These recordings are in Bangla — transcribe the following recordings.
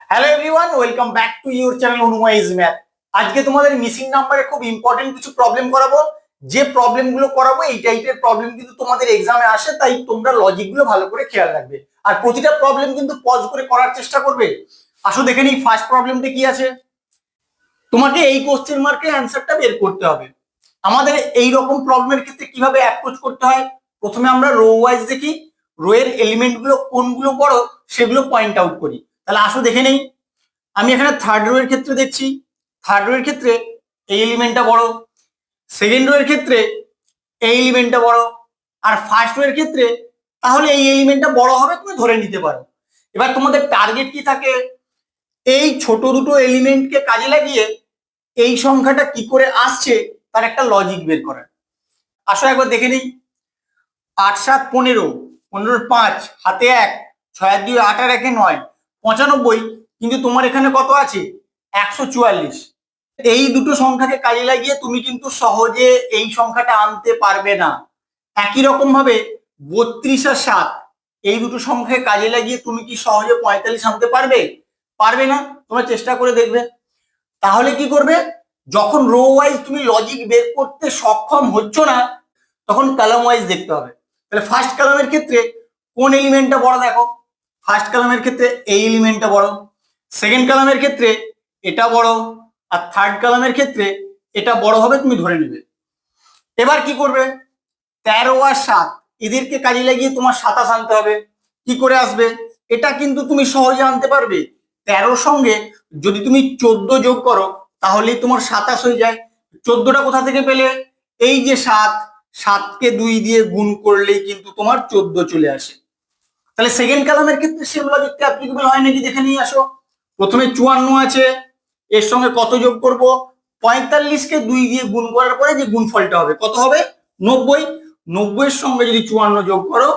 Hello everyone, welcome back to your channel অনুমাইজ ম্যাথ। আজকে তোমাদের মিসিং নাম্বারে খুব ইম্পর্টেন্ট কিছু প্রবলেম করাবো। যে প্রবলেমগুলো করাবো এই টাইপের প্রবলেম কিন্তু তোমাদের এক্সামে আসে, তাই তোমরা লজিকগুলো ভালো করে খেয়াল রাখবে আর প্রতিটা প্রবলেম কিন্তু পজ করে করার চেষ্টা করবে। আসো দেখে নিই ফার্স্ট প্রবলেমটা কি আছে। তোমাকে এই কোশ্চেন মার্কের অ্যান্সারটা বের করতে হবে। আমাদের এই রকম প্রবলেমের ক্ষেত্রে কিভাবে অ্যাপ্রোচ করতে হয়, প্রথমে আমরা রো ওয়াইজ দেখি, রো এর এলিমেন্ট গুলো কোনগুলো বড় সেগুলো পয়েন্ট আউট করি। তাহলে আসো দেখে নেই। আমি এখানে থার্ড রো এর ক্ষেত্রে দেখছি, থার্ড রো এর ক্ষেত্রে এই এলিমেন্টটা বড়, সেকেন্ড রো এর ক্ষেত্রে এই এলিমেন্টটা বড়, আর ফার্স্ট রো এর ক্ষেত্রে তাহলে এই এলিমেন্টটা বড় হবে, তুমি ধরে নিতে পারো। এবার তোমাদের টার্গেট কি থাকে, এই ছোট দুটো এলিমেন্টকে কাজে লাগিয়ে এই সংখ্যাটা কি করে আসছে তার একটা লজিক বের করার। আসো একবার দেখে নিই। ৮ ৭ ১৫, ১৫ ৫ হাতে ১, ৬ আর ২ ৮ আর ১ ৯, ৯৫। কিন্তু তোমার এখানে কত আছে? ১৪৪। এই দুটো সংখ্যাকে কাজে লাগিয়ে তুমি কিন্তু সহজে এই সংখ্যাটা আনতে পারবে না। একই রকম ভাবে ৩২ আর ৭ এই দুটো সংখ্যাকে কাজে লাগিয়ে তুমি কি সহজে ৪৫ আনতে পারবে? পারবে না। তোমরা চেষ্টা করে দেখবে। তাহলে কি করবে, যখন রো ওয়াইজ তুমি লজিক বের করতে সক্ষম হচ্ছ না তখন কলাম ওয়াইজ দেখতে হবে। তাহলে ফার্স্ট কলামের ক্ষেত্রে কোন এলিমেন্টটা বড় দেখো। ফার্স্ট কলামের ক্ষেত্রে এই এলিমেন্টটা বড়, সেকেন্ড কলামের ক্ষেত্রে এটা বড়, আর থার্ড কলামের ক্ষেত্রে এটা বড় হবে, তুমি ধরে নেবে। এবার কি করবে, ১৩ আর ৭ এদেরকে কাজে লাগিয়ে তোমার ২৭ আনতে হবে। কি করে আসবে? এটা কিন্তু তুমি সহজে আনতে পারবে। ১৩ সঙ্গে যদি তুমি ১৪ যোগ করো তাহলেই তোমার ২৭ হয়ে যায়। ১৪টা কোথা থেকে পেলে? এই যে ৭, ৭কে ২ দিয়ে গুণ করলেই কিন্তু তোমার ১৪ চলে আসে। তাহলে সেকেন্ড কলামের ক্ষেত্রে সেম লজিকটা অ্যাপ্লিকেবল হয় নাকি দেখে নিয়ে আসো। প্রথমে ৫৪ আছে, এর সঙ্গে কত যোগ করব? ৪৫কে ২ দিয়ে গুণ করার পরে যে গুণফলটা হবে কত হবে? ৯০। ৯০ এর সঙ্গে যদি ৫৪ যোগ করো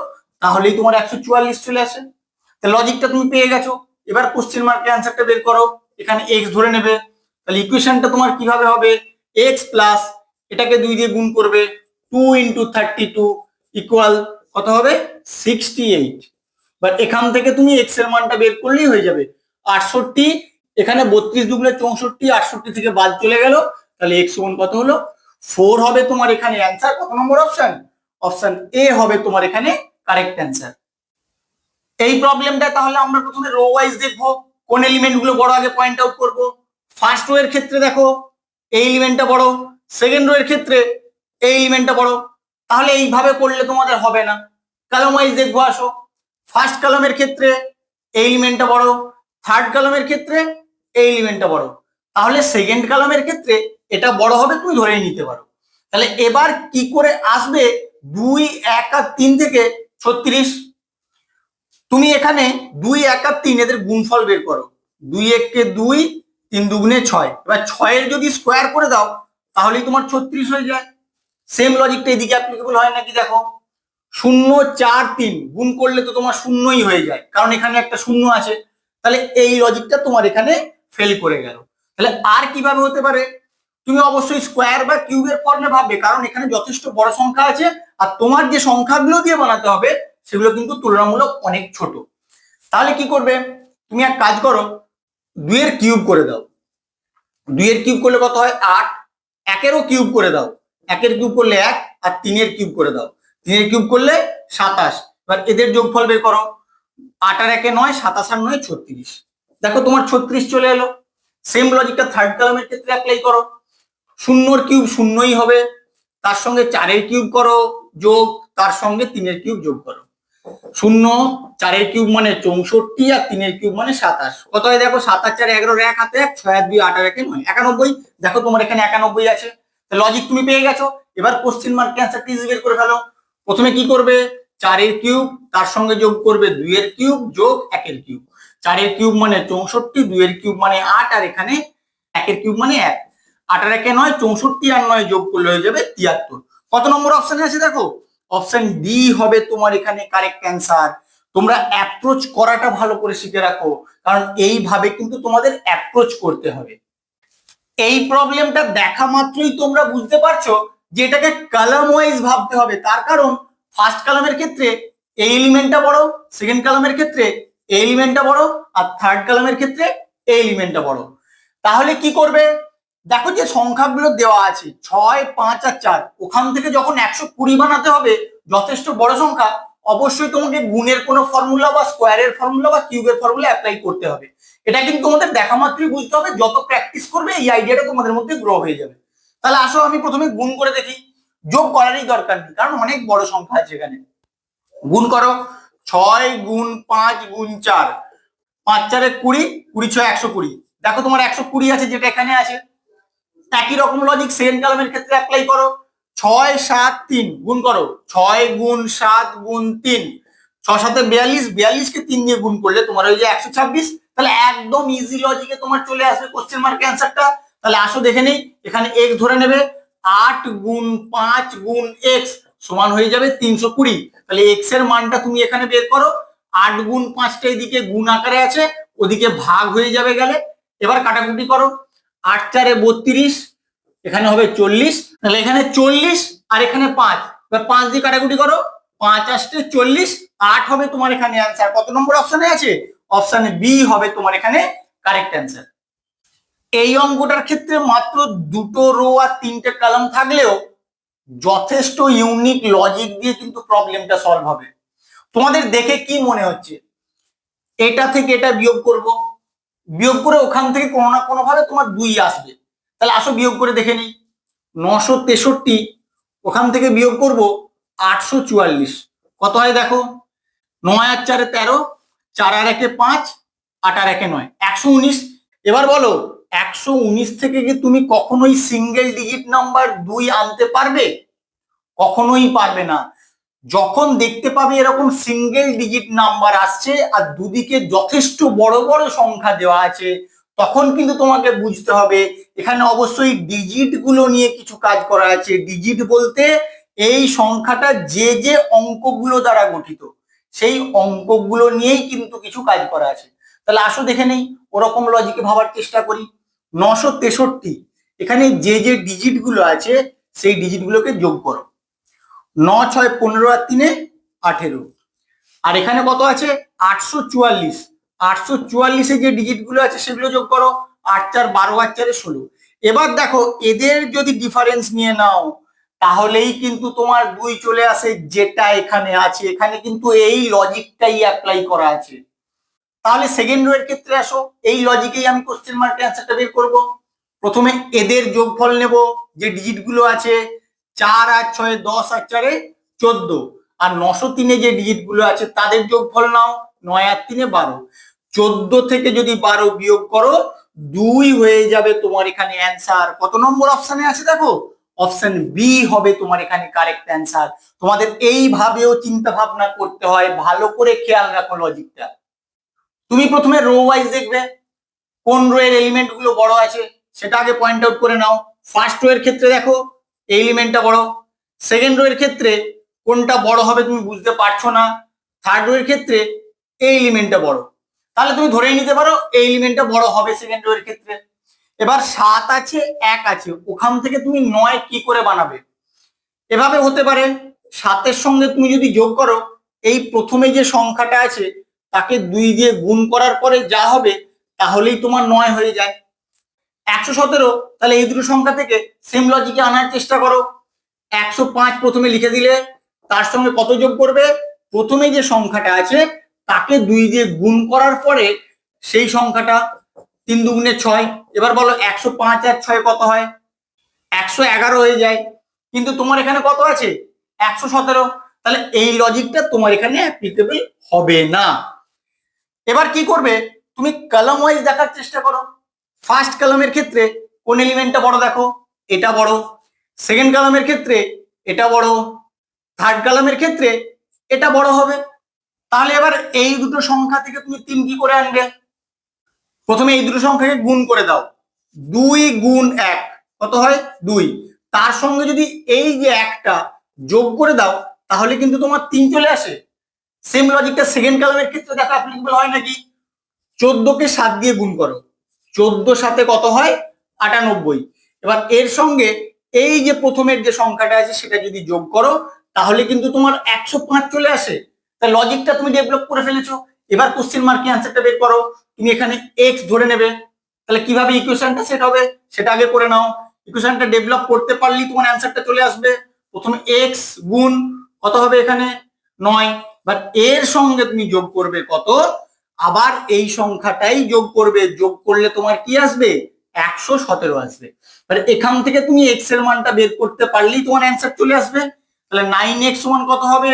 তাহলেই তোমার ১৪৪ চলে আসে। তাহলে লজিকটা তুমি পেয়ে গেছো। এবার কোশ্চেন মার্কের অ্যান্সারটা বের করো। এখানে এক্স ধরে নেবে। তাহলে ইকুয়েশনটা তোমার কিভাবে হবে? এক্স প্লাস এটাকে ২ দিয়ে গুণ করবে, 2 × 32 ইকুয়াল কত হবে? 68। বাট এখান থেকে তুমি এক্স এর মানটা বের করলেই হয়ে যাবে ৬৮। এখানে ৩২ দুগুণে ৬৪, ৬৮ থেকে বাদ চলে গেল। তাহলে এক্স সমান কত হলো? 4 হবে তোমার এখানে অ্যান্সার। কত নম্বর অপশন? অপশন এ হবে তোমার এখানে কারেক্ট অ্যান্সার। এই প্রবলেমটা তাহলে আমরা প্রথমে রো ওয়াইজ দেখবো, কোন এলিমেন্ট গুলো বড় আগে পয়েন্ট আউট করব। ফার্স্ট রো এর ক্ষেত্রে দেখো এই এলিমেন্টটা বড়, সেকেন্ড রো এর ক্ষেত্রে এই এলিমেন্টটা বড়। তাহলে এইভাবে করলে তোমাদের হবে না, কলাম ওয়াইজ দেখবো। আসো, ফার্স্ট কলামের ক্ষেত্রে এই এলিমেন্টটা বড়, থার্ড কলামের ক্ষেত্রে এই এলিমেন্টটা বড়। তাহলে সেকেন্ড কলামের ক্ষেত্রে এটা বড় হবে, তুমি ধরেই নিতে পারো। তাহলে এবার কি করে আসবে ২ ১ আর ৩ থেকে ৩৬? তুমি এখানে ২ ১ আর ৩ এদের গুণফল বের করো। ২ ১ ২, ৩ দুগুণে ৬। এবার ৬ এর যদি স্কোয়ার করে দাও তাহলেই তোমার ৩৬ হয়ে যায়। সেম লজিকটা এদিকে অ্যাপ্লিকেবল হয় নাকি দেখো। ০ ৪ ৩ গুণ করলে তো তোমার শূন্যই হয়ে যায়, কারণ এখানে একটা শূন্য আছে। তাহলে এই লজিকটা তোমার এখানে ফেল করে গেল। তাহলে আর কিভাবে হতে পারে? তুমি অবশ্যই স্কোয়ার বা কিউবের ফর্মে ভাববে, কারণ এখানে যথেষ্ট বড় সংখ্যা আছে আর তোমার যে সংখ্যাগুলো দিয়ে বানাতে হবে সেগুলো কিন্তু তুলনামূলক অনেক ছোট। তাহলে কি করবে, তুমি এক কাজ করো, ২ এর কিউব করে দাও। ২ এর কিউব করলে কত হয়? ৮। ১ এরও কিউব করে দাও। ১ এর কিউব করলে ১, আর ৩ এর কিউব করে দাও। ৩ এর কিউব করলে ২৭। এবার এদের যোগফল বের করো। ৮ আর ১ এ ৯, ২৭ আর ৯ ৩৬। দেখো তোমার ৩৬ চলে এলো। সেম লজিকটা থার্ড কলামের ক্ষেত্রে অ্যাপ্লাই করো। ০ কিউব ০ই হবে, তার সঙ্গে ৪ এর কিউব করো যোগ, তার সঙ্গে ৩ এর কিউব যোগ করো। ০ ৪ এর কিউব মানে ৬৪, আর ৩ এর কিউব মানে ২৭। কত হয় দেখো? ৭ আর ৪ ১১, ১ হাতে ১, ৬ আর ২ ৮ আর ১ ৯, ৯১। দেখো তোমার এখানে ৯১ আছে। লজিক তুমি পেয়ে গেছো। এবার কোশ্চেন মার্ক অ্যান্সারটি ইজি বের করে ফেলো। প্রথমে কি করবে, ৪ এর কিউব তার সঙ্গে যোগ করবে ২ এর কিউব যোগ ১ এর কিউব। ৪ এর কিউব মানে ৬৪, ২ এর কিউব মানে ৮, আর এখানে ১ এর কিউব মানে ১। ৮ আর ১ এ ৯, ৬৪ আর ৯ যোগ করলে হয়ে যাবে ৭৩। কত নম্বর অপশনে আছে দেখো? অপশন ডি হবে তোমার এখানে কারেক্ট অ্যান্সার। তোমরা অ্যাপ্রোচ করাটা ভালো করে শিখে রাখো, কারণ এইভাবে কিন্তু তোমাদের অ্যাপ্রোচ করতে হবে। এই প্রবলেমটা দেখা মাত্রই তোমরা বুঝতে পারছো যে এটাকে কলাম ওয়াইজ ভাবতে হবে। তার কারণ ফার্স্ট কলামের ক্ষেত্রে এই এলিমেন্টটা বড়, সেকেন্ড কলামের ক্ষেত্রে এই এলিমেন্টটা বড়, আর থার্ড কলামের ক্ষেত্রে এই এলিমেন্টটা বড়। তাহলে কি করবে, দেখো যে সংখ্যাগুলো দেওয়া আছে 6, 5 আর 4, ওখান থেকে যখন 120 বানাতে হবে যথেষ্ট বড় সংখ্যা, অবশ্যই তোমাকে গুণের কোনো ফর্মুলা বা স্কোয়ারের ফর্মুলা বা কিউবের ফর্মুলা অ্যাপ্লাই করতে হবে। এটা কিন্তু তোমাদের দেখা মাত্রই বুঝতে হবে, যত প্র্যাকটিস করবে এই আইডিয়াটা তোমাদের মধ্যে গ্রো হয়ে যাবে। তাহলে আসো আমি প্রথমে গুণ করে দেখি, যোগ করারই দরকার নেই কারণ অনেক বড় সংখ্যা আছে এখানে। গুণ করো, 6 গুণ 5 গুণ 4, 5 4 20, 20 6 120। দেখো তোমার 120 আছে যেটা এখানে আছে। একই রকম লজিক সেকেন্ড কলামের ক্ষেত্রে অ্যাপ্লাই করো, 6 7 3 গুণ করো, 6 গুণ 7 গুণ 3, 6 7 42, 42 কে 3 দিয়ে গুণ করলে তোমার ওই যে 126। তাহলে একদম ইজি লজিকে তোমার চলে আসবে কোশ্চেন মার্ক অ্যান্সারটা। তাহলে আসো দেখে নেই, এখানে x ধরে নেবে, 8 গুণ 5 গুণ x সমান হয়ে যাবে 320। তাহলে x এর মানটা তুমি এখানে বের করো, 8 গুণ 5টা এদিকে গুণ আকারে আছে, ওদিকে ভাগ হয়ে যাবে গেলে। এবার কাটাকুটি করো, 8 4 32, এখানে হবে 40। তাহলে এখানে 40 আর এখানে 5, এবার 5 দিয়ে কাটাকুটি করো, 5 8 40, 8 হবে তোমার এখানে অ্যান্সার। কত নম্বর অপশনে আছে? অপশনে বি হবে তোমার এখানে কারেক্ট অ্যান্সার। এই অঙ্কটার ক্ষেত্রে মাত্র দুটো রো আর 3টে কলাম থাকলেও যথেষ্ট ইউনিক লজিক দিয়ে কিন্তু প্রবলেমটা সলভ হবে। তোমাদের দেখে কি মনে হচ্ছে, এটা থেকে এটা বিয়োগ করব, বিয়োগ করে ওখান থেকে কোনো না কোনো ভাবে তোমার 2 আসবে। তাহলে আসো বিয়োগ করে দেখে নিই, 963 ওখান থেকে বিয়োগ করব 844, কত হয় দেখো, 9 আর 4 13, 4 আর 1 5, 8 আর 1 9, 119। এবার বলো 119 থেকে কি তুমি কখনোই সিঙ্গেল ডিজিট নাম্বার 2 আনতে পারবে? কখনোই পারবে না। যখন দেখতে পাবে এরকম সিঙ্গেল ডিজিট নাম্বার আসছে আর দুদিকে যথেষ্ট বড় বড় সংখ্যা দেওয়া আছে, তখন কিন্তু তোমাকে বুঝতে হবে এখানে অবশ্যই ডিজিট গুলো নিয়ে কিছু কাজ করা আছে। ডিজিট বলতে এই সংখ্যাটা যে যে অঙ্কগুলো দ্বারা গঠিত সেই অঙ্কগুলো নিয়েই কিন্তু কিছু কাজ করা আছে। তাহলে আসো দেখে নেই, ওরকম লজিকে ভাবার চেষ্টা করি। 963 এখানে যে যে ডিজিট গুলো আছে সেই ডিজিট গুলোকে যোগ করো, 9 6 15 আর 3 18, আর এখানে কত আছে 844, 844 যে ডিজিট গুলো আছে সেগুলো যোগ করো, 8 4 12 আর 4 16। এবার দেখো এদের যদি ডিফারেন্স নিয়ে নাও তাহলেই কিন্তু তোমার 2 চলে আসে, যেটা এখানে আছে। এখানে কিন্তু এই লজিকটাই অ্যাপ্লাই করা আছে। তাহলে সেকেন্ড রো এর ক্ষেত্রে আসো, এই লজিকেই আমি কোশ্চেন মার্কের অ্যান্সারটা বের করব। প্রথমে এদের যোগফল নেব, যে ডিজিট গুলো আছে 4 আর 6 10 আর 4 14, আর 903 যে ডিজিট গুলো আছে তাদের যোগফল নাও, 9 আর 3 12, 14 থেকে যদি 12 বিয়োগ করো 2 হয়ে যাবে তোমার এখানে অ্যান্সার। কত নম্বর অপশনে আছে দেখো, অপশন বি হবে তোমার এখানে কারেক্ট অ্যান্সার। তোমাদের এইভাবেও চিন্তা ভাবনা করতে হয়, ভালো করে খেয়াল রাখো লজিকটা। তুমি প্রথমে রো ওয়াইজ দেখবে কোন রো এর এলিমেন্ট গুলো বড় আছে সেটা আগে পয়েন্ট আউট করে নাও। ফার্স্ট রো এর ক্ষেত্রে দেখো এই এলিমেন্টটা বড়, সেকেন্ড রো এর ক্ষেত্রে কোনটা বড় হবে তুমি বুঝতে পারছো না, থার্ড রো এর ক্ষেত্রে এই এলিমেন্টটা বড়, তাহলে তুমি ধরেই নিতে পারো এই এলিমেন্টটা বড় হবে সেকেন্ড রো এর ক্ষেত্রে। এবার 7 আছে 1 আছে, ওখান থেকে তুমি 9 কি করে বানাবে? এভাবে হতে পারে 7 এর সঙ্গে তুমি যদি যোগ করো এই প্রথমে যে সংখ্যাটা আছে তাকে 2 দিয়ে গুণ করার পরে যা হবে তাহলেই তোমার 9 হয়ে যায়। 117, তাহলে এই দুটো সংখ্যা থেকে সেম লজিকে আনার চেষ্টা করো। 105 প্রথমে লিখে দিলে তার সঙ্গে কত যোগ করবে, প্রথমে যে সংখ্যাটা আছে তাকে 2 দিয়ে গুণ করার পরে সেই সংখ্যাটা, 3 দুগুণে 6। এবার বলো 105 আর 6 কত হয়, 111 হয়ে যায়, কিন্তু তোমার এখানে কত আছে 117, তাহলে এই লজিকটা তোমার এখানে অ্যাপ্লিকেবল হবে না। এবার কি করবে, তুমি কলাম ওয়াইজ দেখার চেষ্টা করো। ফার্স্ট কলামের ক্ষেত্রে কোন এলিমেন্টটা বড় দেখো, এটা বড়। সেকেন্ড কলামের ক্ষেত্রে এটা বড়, থার্ড কলামের ক্ষেত্রে এটা বড় হবে। তাহলে এবার এই দুটো সংখ্যা থেকে তুমি 3 কি করে আনবে, প্রথমে এই দুটো সংখ্যাকে গুণ করে দাও, 2 গুণ 1 কত হয় 2, তার সঙ্গে যদি এই যে একটা যোগ করে দাও তাহলে কিন্তু তোমার 3 চলে আসে। সেম লজিকটা সেকেন্ড কলামের ক্ষেত্রে দেখা অ্যাপ্লিকেবল হয় নাকি, 14 কে 7 দিয়ে গুণ করো, 14 সাথে কত হয় 98, এবার এর সঙ্গে এই যে প্রথমের যে সংখ্যাটা আছে সেটা যদি যোগ করো তাহলে কিন্তু তোমার 105 চলে আসে। তা লজিকটা তুমি ডেভেলপ করে ফেলেছো। এবার কোশ্চেন মার্কে অ্যান্সারটা বের করো। তুমি এখানে এক্স ধরে নেবে, তাহলে কিভাবে ইকুয়েশনটা সেট হবে সেটা আগে করে নাও। ইকুয়েশনটা ডেভেলপ করতে পারলেই তোমার অ্যান্সারটা চলে আসবে। প্রথমে এক্স গুণ কত হবে এখানে 9, বাট এর সঙ্গে তুমি যোগ করবে কত, আবার এই সংখ্যাটাই যোগ করবে, যোগ করলে তোমার কি আসবে 117 আসবে। তাহলে এখান থেকে তুমি এক্স এর মানটা বের করতে পারলেই তোমার অ্যান্সার চলে আসবে। তাহলে 9x সমান কত হবে,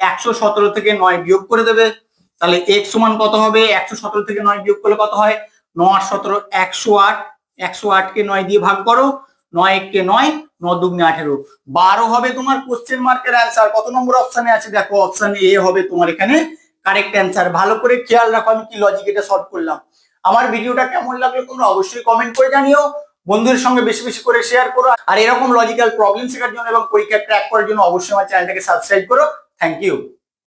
117 থেকে 9 বিয়োগ করে দেবে। তাহলে x সমান কত হবে, 117 থেকে 9 বিয়োগ করলে কত হয়, 9 আর 17 108, 108 কে 9 দিয়ে ভাগ করো, 9 1 কে 9, 9 দুগুণে 18, 12 হবে তোমার কোশ্চেন মার্কের অ্যান্সার। কত নম্বর অপশনে আছে দেখো, অপশন এ হবে তোমার এখানে কারেক্ট অ্যান্সার। ভালো করে খেয়াল রাখো আমি কি লজিক এটা সলভ করলাম। আমার ভিডিওটা কেমন লাগলো তোমরা অবশ্যই কমেন্ট করে জানিও, বন্ধুদের সঙ্গে বেশি বেশি করে শেয়ার করো। আর এরকম লজিক্যাল প্রবলেম শেখার জন্য এবং পরীক্ষা ক্র্যাক করার জন্য অবশ্যই আমার চ্যানেলটাকে সাবস্ক্রাইব করো। Thank you.